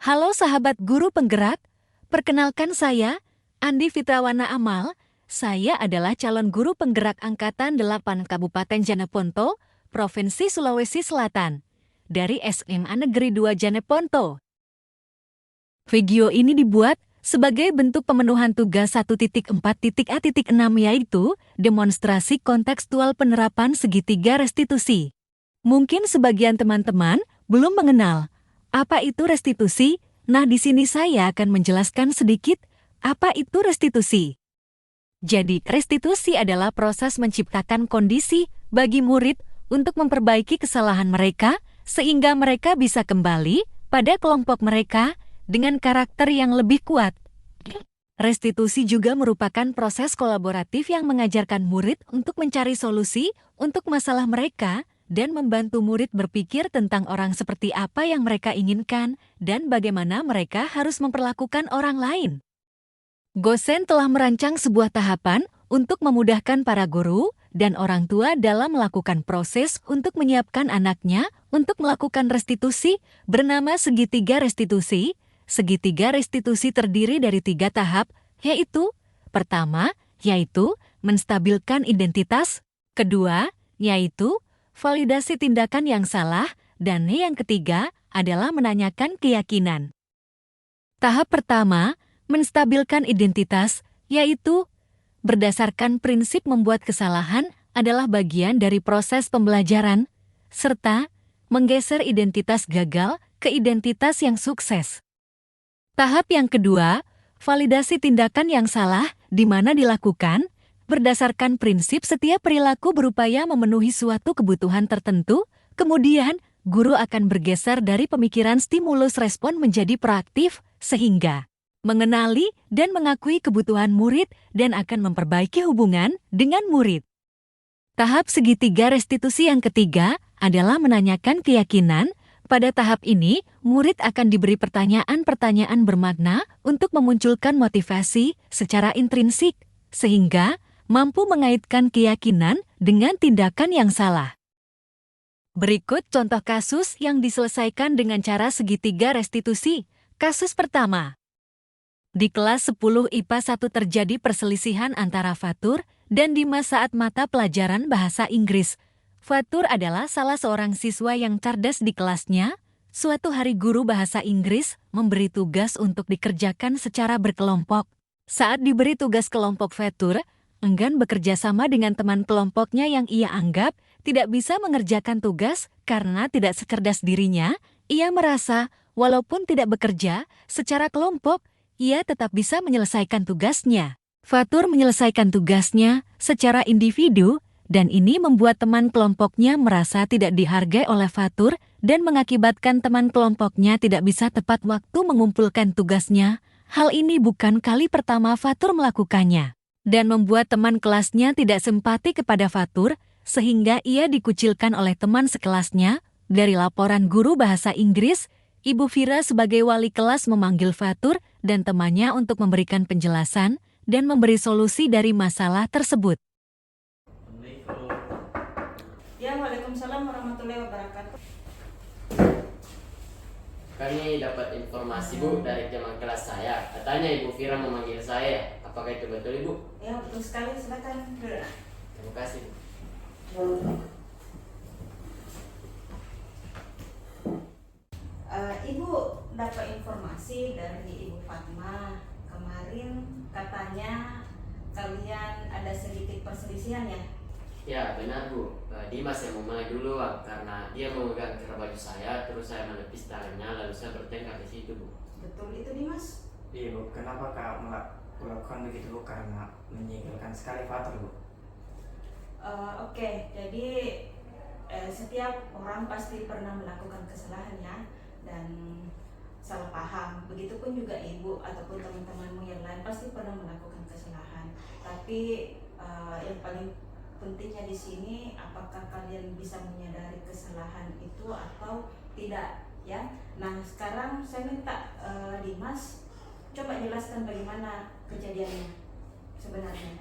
Halo sahabat guru penggerak, perkenalkan saya, Andi Fitrawana Amal. Saya adalah calon guru penggerak Angkatan 8 Kabupaten Jeneponto, Provinsi Sulawesi Selatan, dari SMA Negeri 2 Jeneponto. Video ini dibuat sebagai bentuk pemenuhan tugas 1.4.A.6 yaitu demonstrasi kontekstual penerapan segitiga restitusi. Mungkin sebagian teman-teman belum mengenal apa itu restitusi. Nah, di sini saya akan menjelaskan sedikit apa itu restitusi. Jadi, restitusi adalah proses menciptakan kondisi bagi murid untuk memperbaiki kesalahan mereka sehingga mereka bisa kembali pada kelompok mereka dengan karakter yang lebih kuat. Restitusi juga merupakan proses kolaboratif yang mengajarkan murid untuk mencari solusi untuk masalah mereka dan membantu murid berpikir tentang orang seperti apa yang mereka inginkan dan bagaimana mereka harus memperlakukan orang lain. Gosen telah merancang sebuah tahapan untuk memudahkan para guru dan orang tua dalam melakukan proses untuk menyiapkan anaknya untuk melakukan restitusi bernama segitiga restitusi. Segitiga restitusi terdiri dari 3 tahap, yaitu pertama, yaitu menstabilkan identitas, kedua, yaitu validasi tindakan yang salah, dan yang ketiga adalah menanyakan keyakinan. Tahap pertama, menstabilkan identitas, yaitu berdasarkan prinsip membuat kesalahan adalah bagian dari proses pembelajaran, serta menggeser identitas gagal ke identitas yang sukses. Tahap yang kedua, validasi tindakan yang salah, di mana dilakukan berdasarkan prinsip setiap perilaku berupaya memenuhi suatu kebutuhan tertentu, kemudian guru akan bergeser dari pemikiran stimulus respon menjadi proaktif, sehingga mengenali dan mengakui kebutuhan murid dan akan memperbaiki hubungan dengan murid. Tahap segitiga restitusi yang ketiga adalah menanyakan keyakinan. Pada tahap ini, murid akan diberi pertanyaan-pertanyaan bermakna untuk memunculkan motivasi secara intrinsik, sehingga mampu mengaitkan keyakinan dengan tindakan yang salah. Berikut contoh kasus yang diselesaikan dengan cara segitiga restitusi. Kasus pertama. Di kelas 10 IPA 1 terjadi perselisihan antara Fatur dan Dimas saat mata pelajaran bahasa Inggris. Fatur adalah salah seorang siswa yang cerdas di kelasnya. Suatu hari guru bahasa Inggris memberi tugas untuk dikerjakan secara berkelompok. Saat diberi tugas kelompok, Fatur enggan bekerja sama dengan teman kelompoknya yang ia anggap tidak bisa mengerjakan tugas karena tidak secerdas dirinya. Ia merasa walaupun tidak bekerja secara kelompok, ia tetap bisa menyelesaikan tugasnya. Fatur menyelesaikan tugasnya secara individu, dan ini membuat teman kelompoknya merasa tidak dihargai oleh Fatur dan mengakibatkan teman kelompoknya tidak bisa tepat waktu mengumpulkan tugasnya. Hal ini bukan kali pertama Fatur melakukannya, dan membuat teman kelasnya tidak simpati kepada Fatur, sehingga ia dikucilkan oleh teman sekelasnya. Dari laporan guru bahasa Inggris, Ibu Fira sebagai wali kelas memanggil Fatur dan temannya untuk memberikan penjelasan dan memberi solusi dari masalah tersebut. Ya, Waalaikumsalam warahmatullahi wabarakatuh. Kami dapat informasi Bu dari teman kelas saya. Katanya Ibu Fira memanggil saya. Apakah itu betul Ibu? Ya, betul sekali. Silakan. Terima kasih Bu. Ibu dapat informasi dari Ibu Fatma. Kemarin katanya kalian ada sedikit perselisihan ya? Ya benar Bu. Dimas yang memulai duluan karena dia memegang kera baju saya, terus saya menepis tangannya, lalu saya bertengkar di situ Bu. Betul itu Dimas? Iya Bu, kenapa Kak melakukan begitu Bu? Karena menyingkirkan sekali Fatur Bu. Oke, jadi setiap orang pasti pernah melakukan kesalahan ya, dan salah paham. Begitupun juga ibu ataupun teman-temanmu yang lain pasti pernah melakukan kesalahan. Tapi yang paling pentingnya di sini, apakah kalian bisa menyadari kesalahan itu atau tidak ya? Nah, sekarang saya minta Dimas coba jelaskan bagaimana kejadiannya sebenarnya.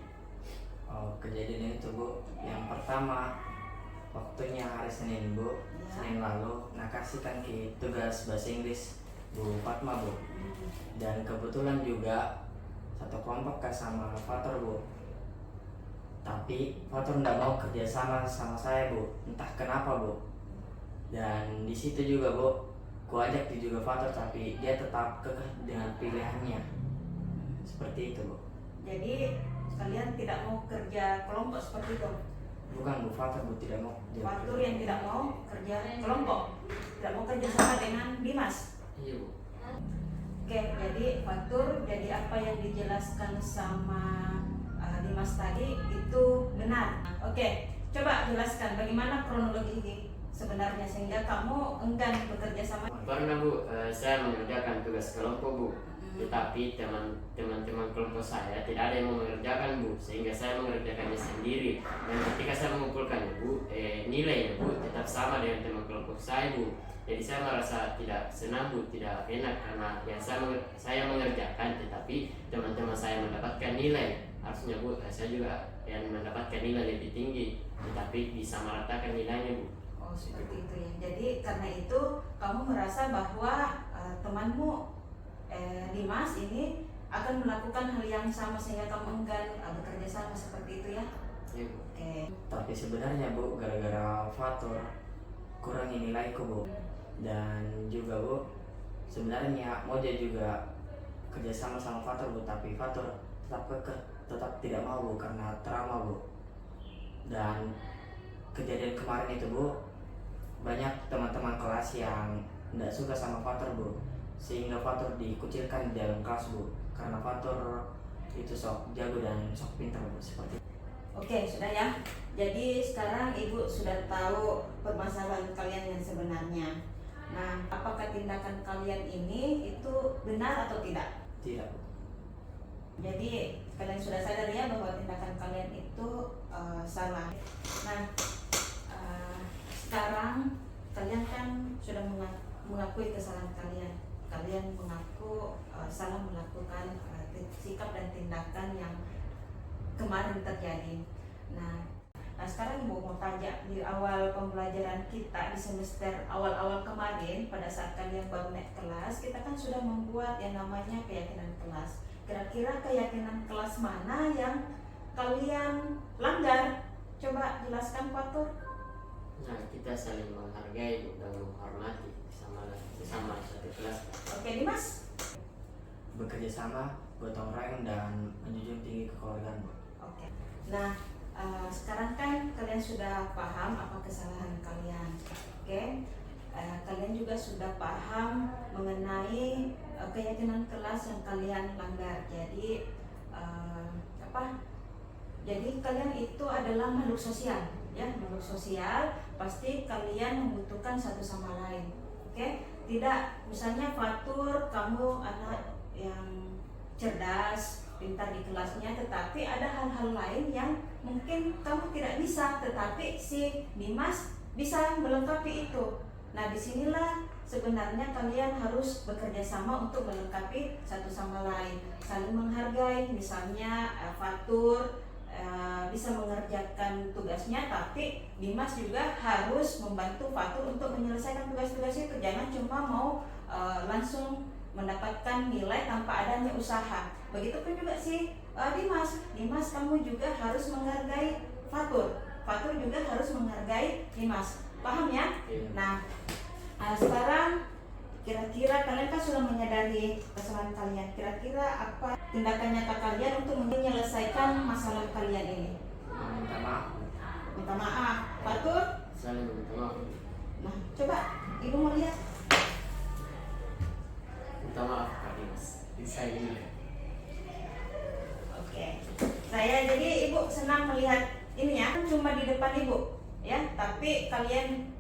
Kejadian itu Bu, yang pertama waktunya hari Senin Bu, Ya. Senin lalu, nah kasihkan ke tugas bahasa Inggris Bu Fatma Bu. Dan kebetulan juga satu kelompok kan sama Fatur Bu. Tapi Fatur tidak mau kerjasama sama saya Bu, entah kenapa Bu. Dan di situ juga Bu, ku ajak dia juga Fatur tapi dia tetap kekeh dengan pilihannya. Seperti itu Bu. Jadi kalian tidak mau kerja kelompok seperti itu? Bukan Bu, Fatur Bu tidak mau. Fatur yang tidak mau kerja kelompok, tidak mau kerja sama dengan Dimas. Iya Bu. Oke, jadi Fatur, jadi apa yang dijelaskan sama Dimas tadi itu benar. Oke, coba jelaskan bagaimana kronologi sebenarnya sehingga kamu enggan bekerja sama. Pernah Bu, saya mengerjakan tugas kelompok Bu. Tetapi teman-teman kelompok saya tidak ada yang mau mengerjakan Bu, sehingga saya mengerjakannya sendiri. Dan ketika saya mengumpulkannya Bu, nilainya Bu tetap sama dengan teman kelompok saya Bu. Jadi saya merasa tidak senang Bu, tidak enak karena ya saya mengerjakan tetapi teman-teman saya mendapatkan nilai. Harusnya Bu, saya juga yang mendapatkan nilai lebih tinggi, tetapi disamaratakan nilainya Bu. Oh, seperti itu ya. Jadi karena itu kamu merasa bahwa temanmu Dimas ini akan melakukan hal yang sama sehingga kamu enggan bekerja sama seperti itu ya? Iya Bu. Oke. Tapi sebenarnya Bu, gara-gara Fatur kurangi nilaiku Bu. Dan juga Bu, sebenarnya Moja juga kerjasama sama Fatur Bu, tapi Fatur tetap tidak mau Bu karena trauma Bu. Dan kejadian kemarin itu Bu, banyak teman-teman kelas yang tidak suka sama Fatur Bu, sehingga Fatur dikucilkan di dalam kelas Bu, karena Fatur itu sok jago dan sok pintar Bu, seperti itu. Oke, sudah ya. Jadi sekarang Ibu sudah tahu permasalahan kalian yang sebenarnya. Nah, apakah tindakan kalian ini itu benar atau tidak? Tidak Bu. Jadi kalian sudah sadar ya bahwa tindakan kalian itu salah. Nah, sekarang kalian kan sudah mengakui kesalahan kalian. Kalian mengaku salah melakukan sikap dan tindakan yang kemarin terjadi. Nah, sekarang Ibu mau tanya, di awal pembelajaran kita di semester awal-awal kemarin pada saat kalian baru naik kelas, kita kan sudah membuat yang namanya keyakinan kelas. Kira-kira keyakinan kelas mana yang kalian langgar? Coba jelaskan Fatur. Nah, kita saling menghargai Bu, dan menghormati sesama satu kelas. Oke, Dimas? Bekerja sama, gotong royong dan menjunjung tinggi kekeluargaan Bu. Oke. Nah, sekarang kan kalian sudah paham apa kesalahan kalian. Oke. Kalian juga sudah paham mengenai keyakinan kelas yang kalian langgar. Jadi Jadi kalian itu adalah makhluk sosial, ya, makhluk sosial. Pasti kalian membutuhkan satu sama lain. Oke? Tidak, misalnya Fatur, kamu anak yang cerdas, pintar di kelasnya, tetapi ada hal-hal lain yang mungkin kamu tidak bisa, tetapi si Dimas bisa melengkapi itu. Nah, disinilah sebenarnya kalian harus bekerja sama untuk melengkapi satu sama lain, saling menghargai. Misalnya Fatur bisa mengerjakan tugasnya, tapi Dimas juga harus membantu Fatur untuk menyelesaikan tugas-tugas itu. Jangan cuma mau langsung mendapatkan nilai tanpa adanya usaha. Begitupun juga si Dimas, kamu juga harus menghargai Fatur. Fatur juga harus menghargai Dimas. Paham ya? Nah, sekarang kira-kira kalian kan sudah menyadari kesalahan kalian. Kira-kira apa tindakan nyata kalian untuk menyelesaikan masalah kalian ini? Minta maaf. Minta maaf. Fatur? Saling minta maaf. Nah, coba Ibu mau lihat. Minta maaf Kak Dimas. Saya ini. Oke. Jadi Ibu senang melihat ini ya, cuma di depan Ibu, ya. Tapi kalian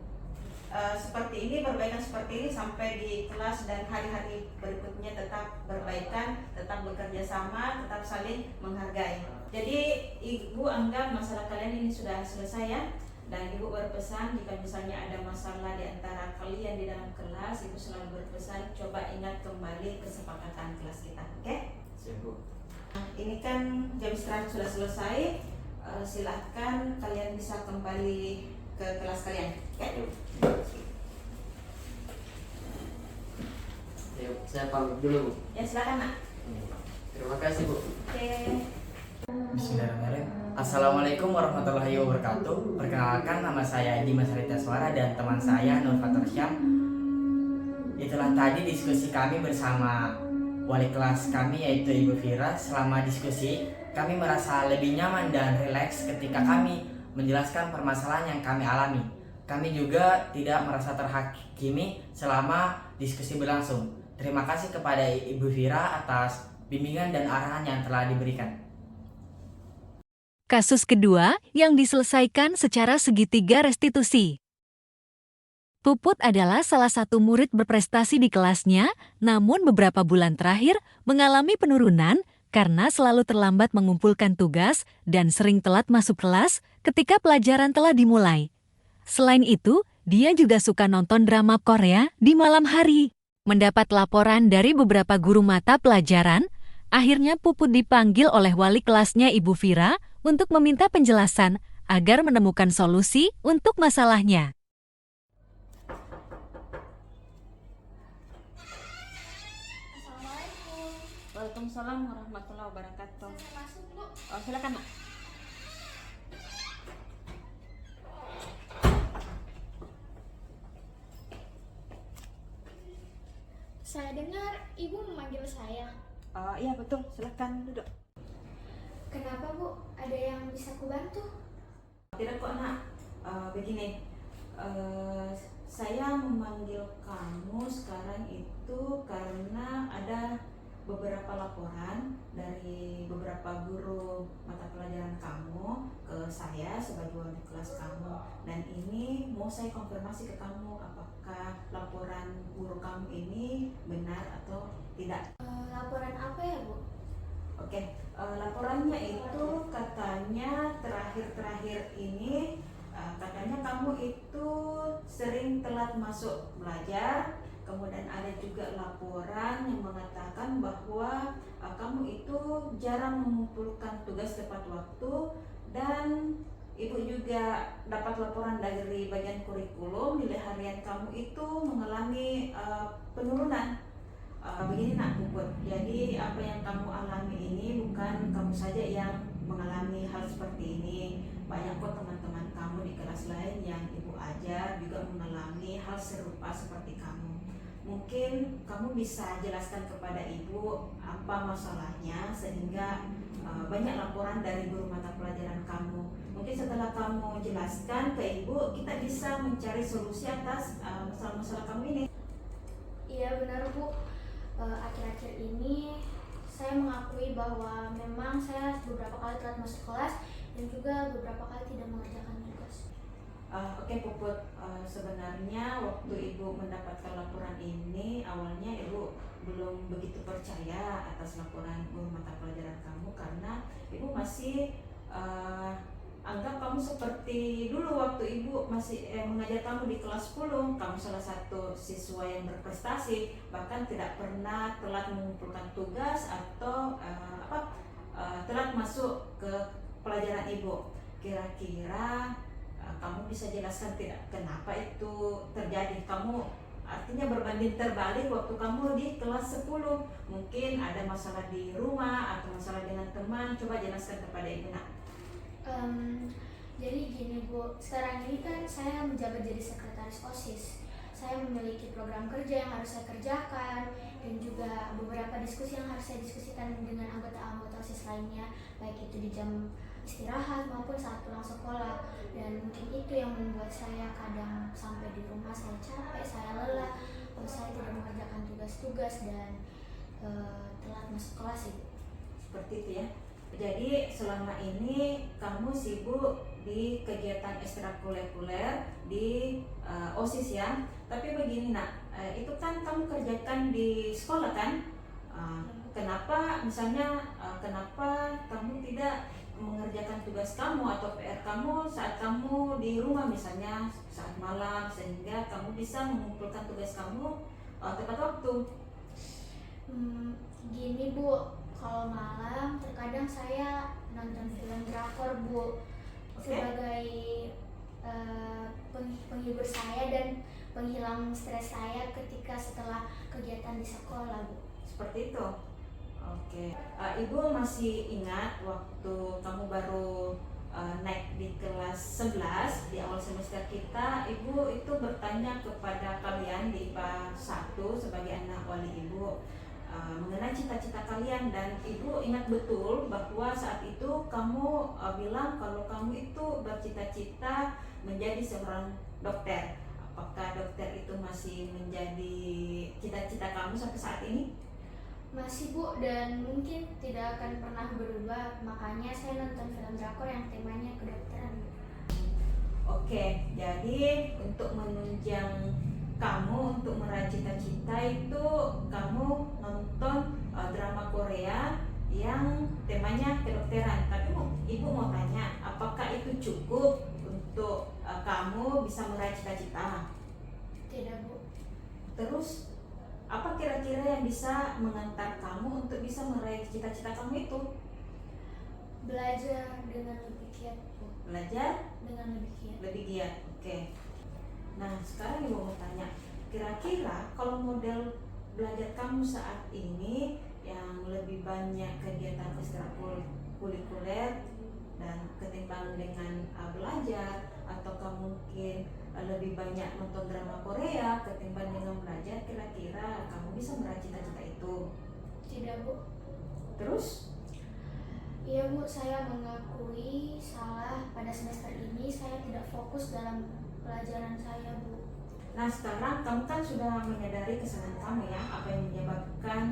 seperti ini, perbaikan seperti ini sampai di kelas dan hari-hari berikutnya tetap berbaikan, tetap bekerja sama, tetap saling menghargai. Jadi Ibu anggap masalah kalian ini sudah selesai ya. Dan Ibu berpesan jika misalnya ada masalah di antara kalian di dalam kelas, Ibu selalu berpesan coba ingat kembali kesepakatan kelas kita, oke? Siap Bu. Nah, ini kan jam istirahat sudah selesai. Silahkan kalian bisa kembali ke kelas kalian, oke? Ya Bu. Saya pamit dulu, Bu. Ya silakan nak. Terima kasih, Bu. Oke. Bismillahirrahmanirrahim. Assalamualaikum warahmatullahi wabarakatuh. Perkenalkan, nama saya Dimas Harita Suara dan teman saya Nur Fatur Syam. Itulah tadi diskusi kami bersama wali kelas kami yaitu Ibu Vira. Selama diskusi, kami merasa lebih nyaman dan rileks ketika kami menjelaskan permasalahan yang kami alami. Kami juga tidak merasa terhakimi selama diskusi berlangsung. Terima kasih kepada Ibu Vira atas bimbingan dan arahan yang telah diberikan. Kasus kedua yang diselesaikan secara segitiga restitusi. Puput adalah salah satu murid berprestasi di kelasnya, namun beberapa bulan terakhir mengalami penurunan karena selalu terlambat mengumpulkan tugas dan sering telat masuk kelas ketika pelajaran telah dimulai. Selain itu, dia juga suka nonton drama Korea di malam hari. Mendapat laporan dari beberapa guru mata pelajaran, akhirnya Puput dipanggil oleh wali kelasnya Ibu Vira untuk meminta penjelasan agar menemukan solusi untuk masalahnya. Assalamualaikum. Waalaikumsalam warahmatullahi wabarakatuh. Saya masuk, Bu. Oh, silakan nak. Saya dengar Ibu memanggil saya. Oh iya betul, silakan duduk. Kenapa, Bu? Ada yang bisa kubantu? Tidak kok nak. Begini, saya memanggil kamu sekarang itu karena ada beberapa laporan dari beberapa guru mata pelajaran kamu ke saya sebagai wali kelas kamu, dan ini mau saya konfirmasi ke kamu apakah laporan guru kamu ini benar atau tidak. Laporan apa ya, Bu? Oke, laporannya itu katanya terakhir-terakhir ini katanya kamu itu sering telat masuk belajar. Kemudian ada juga laporan yang mengatakan bahwa kamu itu jarang mengumpulkan tugas tepat waktu, dan Ibu juga dapat laporan dari bagian kurikulum nilai harian kamu itu mengalami penurunan. Begini nak Puput, jadi apa yang kamu alami ini bukan kamu saja yang mengalami hal seperti ini. Banyak kok teman-teman kamu di kelas lain yang Ibu ajar juga mengalami hal serupa seperti kamu. Mungkin kamu bisa jelaskan kepada Ibu apa masalahnya sehingga banyak laporan dari guru mata pelajaran kamu. Mungkin setelah kamu jelaskan ke Ibu, kita bisa mencari solusi atas masalah-masalah kamu ini. Iya benar, Bu. Akhir-akhir ini saya mengakui bahwa memang saya beberapa kali telat masuk kelas dan juga beberapa kali tidak mengerjakan tugas. Oke Puput, sebenarnya waktu Ibu mendapatkan laporan ini awalnya Ibu belum begitu percaya atas laporan guru mata pelajaran kamu karena Ibu masih anggap kamu seperti dulu waktu Ibu masih mengajar kamu di kelas 10. Kamu salah satu siswa yang berprestasi, bahkan tidak pernah telat mengumpulkan tugas atau telat masuk ke pelajaran Ibu. Kira-kira kamu bisa jelaskan tidak kenapa itu terjadi? Kamu artinya berbanding terbalik waktu kamu di kelas 10. Mungkin ada masalah di rumah atau masalah dengan teman. Coba jelaskan kepada Ibu nak. Jadi gini, Bu, sekarang ini kan saya menjabat jadi sekretaris OSIS. Saya memiliki program kerja yang harus saya kerjakan dan juga beberapa diskusi yang harus saya diskusikan dengan anggota-anggota OSIS lainnya, baik itu di jam istirahat maupun saat pulang sekolah. Dan mungkin itu yang membuat saya kadang sampai di rumah saya capek, saya lelah, saya tidak mengerjakan tugas-tugas dan telat masuk kelas itu. Seperti itu ya. Jadi selama ini kamu sibuk di kegiatan ekstrakurikuler di OSIS ya. Tapi begini nak, itu kan kamu kerjakan di sekolah kan? Kenapa misalnya kenapa kamu tidak mengerjakan tugas kamu atau PR kamu saat kamu di rumah misalnya saat malam sehingga kamu bisa mengumpulkan tugas kamu tepat waktu? Gini Bu, kalau malam terkadang saya nonton film drakor, Bu. Okay. Sebagai penghibur saya dan penghilang stres saya ketika setelah kegiatan di sekolah, Bu. Seperti itu. Oke. Ibu masih ingat waktu kamu baru naik di kelas 11 di awal semester kita, Ibu itu bertanya kepada kalian di IPA 1 sebagai anak wali Ibu mengenai cita-cita kalian, dan Ibu ingat betul bahwa saat itu kamu bilang kalau kamu itu bercita-cita menjadi seorang dokter. Apakah dokter itu masih menjadi cita-cita kamu sampai saat ini? Masih, Bu, dan mungkin tidak akan pernah berubah. Makanya saya nonton film drakor yang temanya kedokteran, Bu. Oke, jadi untuk menunjang kamu untuk meraih cita-cita itu kamu nonton drama Korea yang temanya kedokteran. Tapi Ibu mau tanya, apakah itu cukup untuk kamu bisa meraih cita-cita? Tidak, Bu. Terus apa kira-kira yang bisa mengantar kamu untuk bisa meraih cita-cita kamu itu? Belajar dengan lebih giat, Bu. Belajar Dengan lebih giat. lebih giat. Oke. Nah, sekarang Ibu mau tanya, kira-kira kalau model belajar kamu saat ini yang lebih banyak kegiatan ekstrakurikuler dan ketimbang dengan belajar, ataukah mungkin lebih banyak nonton drama Korea ketimbang dengan belajar, kira-kira kamu bisa meraih cita-cita itu? Tidak, Bu. Terus? Iya, Bu, saya mengakui salah. Pada semester ini saya tidak fokus dalam pelajaran saya, Bu. Nah, sekarang kamu kan sudah menyadari kesalahan kamu ya, apa yang menyebabkan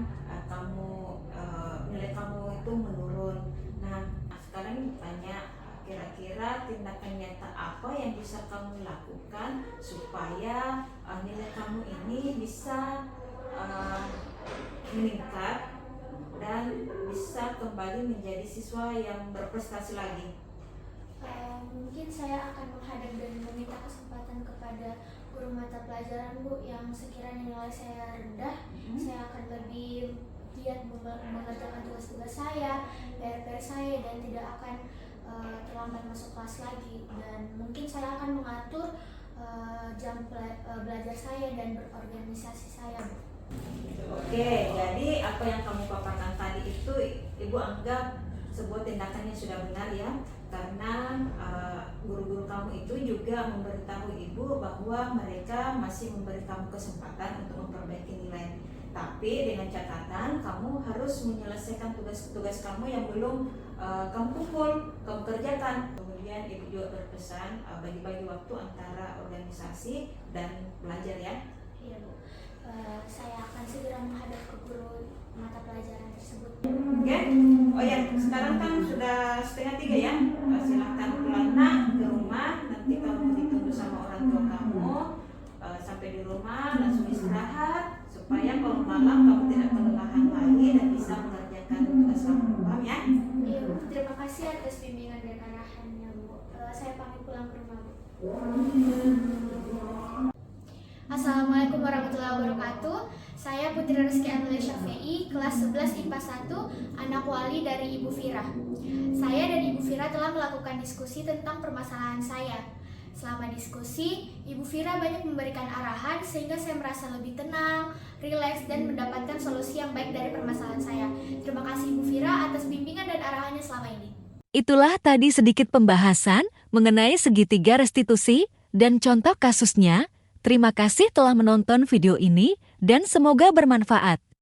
nilai kamu itu menurun. Nah, sekarang tanya, kira-kira tindakan nyata apa yang bisa kamu lakukan supaya nilai kamu ini bisa meningkat dan bisa kembali menjadi siswa yang berprestasi lagi? Mungkin saya akan menghadap dan meminta kesempatan kepada guru mata pelajaran, Bu, yang sekiranya nilai saya rendah, saya akan lebih giat mengerjakan tugas-tugas saya, PR-PR saya, dan tidak akan terlambat masuk kelas lagi. Dan mungkin saya akan mengatur jam belajar saya dan berorganisasi saya, Bu. Oke, jadi apa yang kamu paparkan tadi itu Ibu anggap sebuah tindakan yang sudah benar ya, karena guru-guru kamu itu juga memberitahu Ibu bahwa mereka masih memberi kamu kesempatan untuk memperbaiki nilai. Tapi dengan catatan kamu harus menyelesaikan tugas-tugas kamu yang belum kamu kumpul, kamu kerjakan. Kemudian Ibu juga berpesan bagi-bagi waktu antara organisasi dan belajar ya. Iya, Bu. Saya akan segera menghadap ke guru mata pelajaran tersebut. Oke? Oh ya, sekarang kan sudah 2:30 ya. Silahkan pulang ke rumah. Nanti kamu ditunggu sama orang tua kamu. Sampai di rumah langsung istirahat supaya kalau malam kamu tidak kelelahan lagi dan bisa mengerjakan tugas kamu. Paham ya? Iya, Bu. Terima kasih atas bimbingan dan arahannya, Bu. Saya pamit pulang ke rumah, Bu. Assalamualaikum warahmatullahi wabarakatuh. Saya Putri Rizky Amelia Syafi'i, kelas 11 IPA 1, anak wali dari Ibu Fira. Saya dan Ibu Fira telah melakukan diskusi tentang permasalahan saya. Selama diskusi, Ibu Fira banyak memberikan arahan sehingga saya merasa lebih tenang, rileks, dan mendapatkan solusi yang baik dari permasalahan saya. Terima kasih Ibu Fira atas bimbingan dan arahannya selama ini. Itulah tadi sedikit pembahasan mengenai segitiga restitusi dan contoh kasusnya. Terima kasih telah menonton video ini dan semoga bermanfaat.